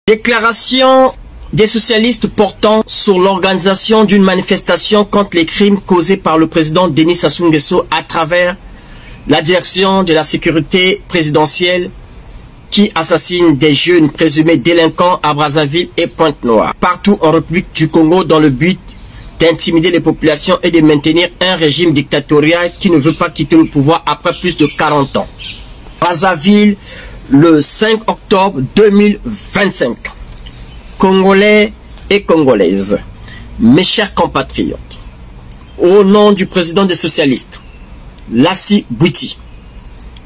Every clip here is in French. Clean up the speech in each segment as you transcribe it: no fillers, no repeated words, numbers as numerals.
Déclaration des socialistes portant sur l'organisation d'une manifestation contre les crimes causés par le président Denis Sassou Nguesso à travers la direction de la sécurité présidentielle qui assassine des jeunes présumés délinquants à Brazzaville et Pointe-Noire, partout en République du Congo, dans le but d'intimider les populations et de maintenir un régime dictatorial qui ne veut pas quitter le pouvoir après plus de 40 ans. Brazzaville, le 5 octobre 2025. Congolais et Congolaises, mes chers compatriotes, au nom du président des socialistes, Lassi Bouiti,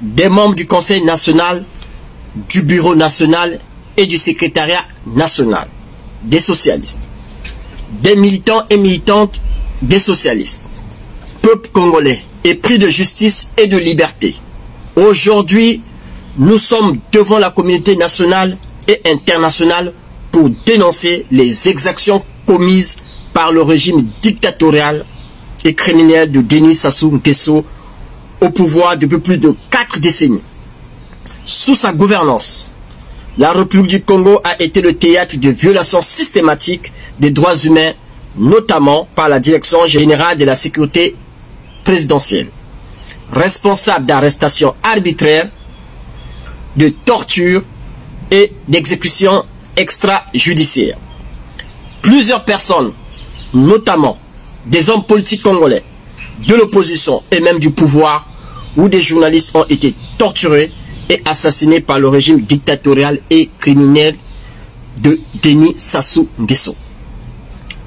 des membres du Conseil national, du Bureau national et du Secrétariat national des socialistes, des militants et militantes des socialistes, peuple congolais épris de justice et de liberté. Aujourd'hui, nous sommes devant la communauté nationale et internationale pour dénoncer les exactions commises par le régime dictatorial et criminel de Denis Sassou Nguesso au pouvoir depuis plus de 4 décennies. Sous sa gouvernance, la République du Congo a été le théâtre de violations systématiques des droits humains, notamment par la Direction générale de la sécurité présidentielle, responsable d'arrestations arbitraires, de torture et d'exécutions extrajudiciaires. Plusieurs personnes, notamment des hommes politiques congolais, de l'opposition et même du pouvoir, ou des journalistes ont été torturés et assassinés par le régime dictatorial et criminel de Denis Sassou Nguesso.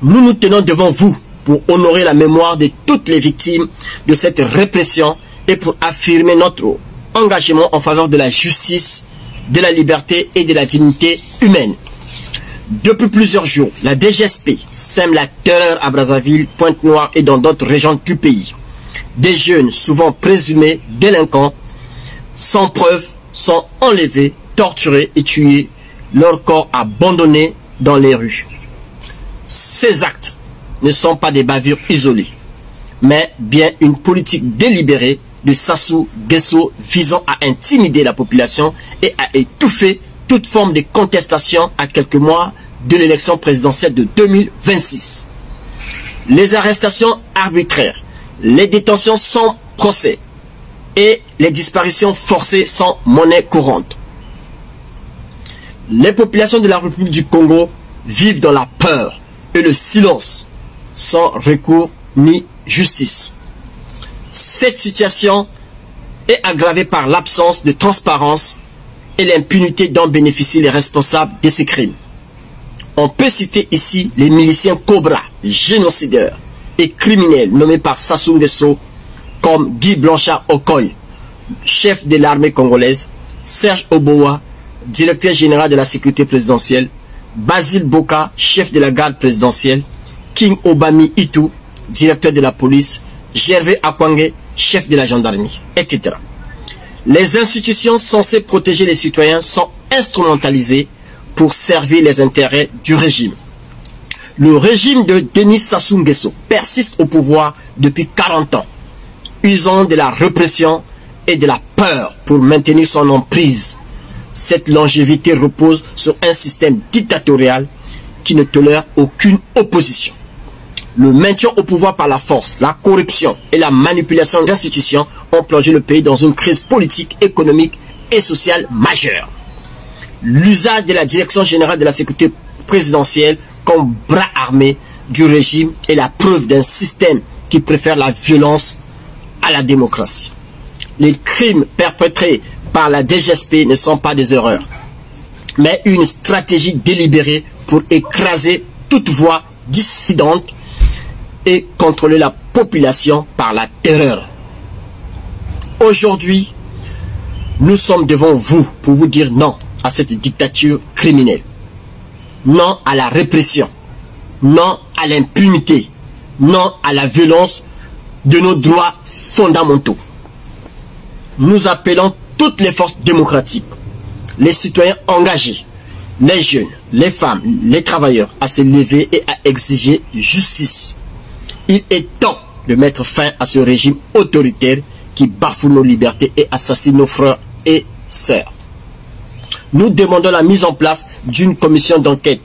Nous nous tenons devant vous pour honorer la mémoire de toutes les victimes de cette répression et pour affirmer notre engagement en faveur de la justice, de la liberté et de la dignité humaine. Depuis plusieurs jours, la DGSP sème la terreur à Brazzaville, Pointe-Noire et dans d'autres régions du pays. Des jeunes, souvent présumés délinquants, sans preuve, sont enlevés, torturés et tués, leurs corps abandonnés dans les rues. Ces actes ne sont pas des bavures isolées, mais bien une politique délibérée de Sassou Nguesso visant à intimider la population et à étouffer toute forme de contestation à quelques mois de l'élection présidentielle de 2026. Les arrestations arbitraires, les détentions sans procès et les disparitions forcées sont monnaie courante. Les populations de la République du Congo vivent dans la peur et le silence, sans recours ni justice. Cette situation est aggravée par l'absence de transparence et l'impunité dont bénéficient les responsables de ces crimes. On peut citer ici les miliciens Cobra, génocideurs et criminels nommés par Sassou Nguesso comme Guy Blanchard Okoye, chef de l'armée congolaise, Serge Obowa, directeur général de la sécurité présidentielle, Basile Boka, chef de la garde présidentielle, King Obami Itu, directeur de la police, Gervais Akwange, chef de la gendarmerie, etc. Les institutions censées protéger les citoyens sont instrumentalisées pour servir les intérêts du régime. Le régime de Denis Sassou Nguesso persiste au pouvoir depuis 40 ans, usant de la répression et de la peur pour maintenir son emprise. Cette longévité repose sur un système dictatorial qui ne tolère aucune opposition. Le maintien au pouvoir par la force, la corruption et la manipulation des institutions ont plongé le pays dans une crise politique, économique et sociale majeure. L'usage de la Direction générale de la sécurité présidentielle comme bras armé du régime est la preuve d'un système qui préfère la violence à la démocratie. Les crimes perpétrés par la DGSP ne sont pas des erreurs, mais une stratégie délibérée pour écraser toute voix dissidente et contrôler la population par la terreur. Aujourd'hui, nous sommes devant vous pour vous dire non à cette dictature criminelle, non à la répression, non à l'impunité, non à la violence de nos droits fondamentaux. Nous appelons toutes les forces démocratiques, les citoyens engagés, les jeunes, les femmes, les travailleurs à se lever et à exiger justice. Il est temps de mettre fin à ce régime autoritaire qui bafoue nos libertés et assassine nos frères et sœurs. Nous demandons la mise en place d'une commission d'enquête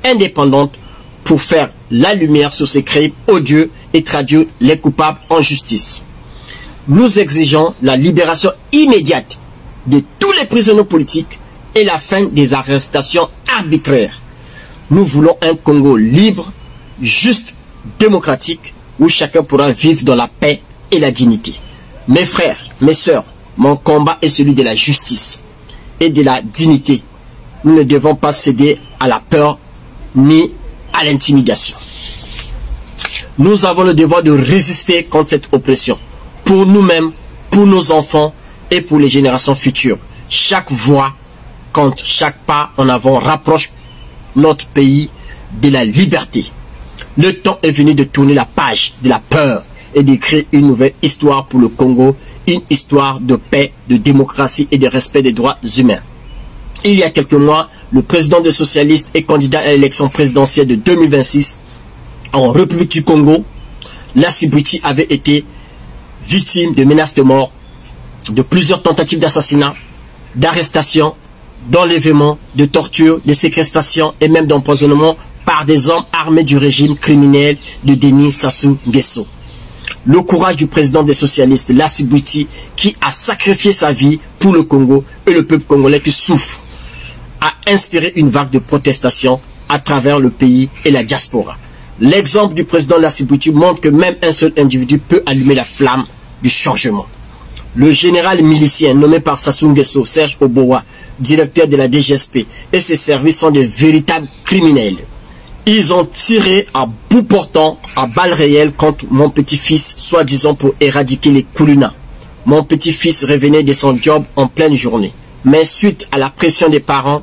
indépendante pour faire la lumière sur ces crimes odieux et traduire les coupables en justice. Nous exigeons la libération immédiate de tous les prisonniers politiques et la fin des arrestations arbitraires. Nous voulons un Congo libre, juste, démocratique, où chacun pourra vivre dans la paix et la dignité. Mes frères, mes sœurs, mon combat est celui de la justice et de la dignité. Nous ne devons pas céder à la peur ni à l'intimidation. Nous avons le devoir de résister contre cette oppression, pour nous-mêmes, pour nos enfants et pour les générations futures. Chaque voix compte, chaque pas en avant rapproche notre pays de la liberté. Le temps est venu de tourner la page de la peur et d'écrire une nouvelle histoire pour le Congo, une histoire de paix, de démocratie et de respect des droits humains. Il y a quelques mois, le président des socialistes et candidat à l'élection présidentielle de 2026 en République du Congo, Lassy Bouty, avait été victime de menaces de mort, de plusieurs tentatives d'assassinat, d'arrestation, d'enlèvement, de torture, de séquestration et même d'empoisonnement par des hommes armés du régime criminel de Denis Sassou Nguesso. Le courage du président des socialistes, Lassy Bouty, qui a sacrifié sa vie pour le Congo et le peuple congolais qui souffre, a inspiré une vague de protestation à travers le pays et la diaspora. L'exemple du président Lassy Bouty montre que même un seul individu peut allumer la flamme du changement. Le général milicien nommé par Sassou Nguesso, Serge Obowa, directeur de la DGSP, et ses services sont de véritables criminels. Ils ont tiré à bout portant, à balles réelles contre mon petit-fils, soi-disant pour éradiquer les Koulouna. Mon petit-fils revenait de son job en pleine journée. Mais suite à la pression des parents,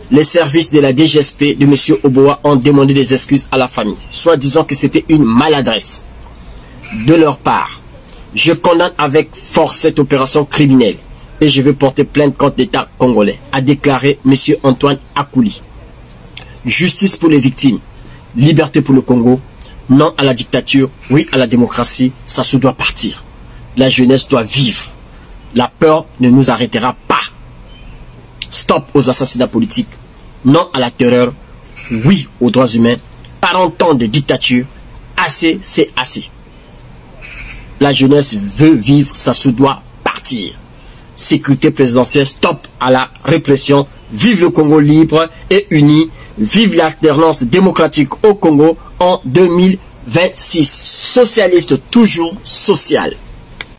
les services de la DGSP de M. Obowa ont demandé des excuses à la famille, soi-disant que c'était une maladresse de leur part. Je condamne avec force cette opération criminelle et je vais porter plainte contre l'État congolais, a déclaré M. Antoine Akouli. Justice pour les victimes, liberté pour le Congo, non à la dictature, oui à la démocratie, Sassou doit partir. La jeunesse doit vivre. La peur ne nous arrêtera pas. Stop aux assassinats politiques, non à la terreur, oui aux droits humains. 40 ans de dictature, assez c'est assez. La jeunesse veut vivre, Sassou doit partir. Sécurité présidentielle, stop à la répression, vive le Congo libre et uni, vive l'alternance démocratique au Congo en 2026. Socialiste toujours social.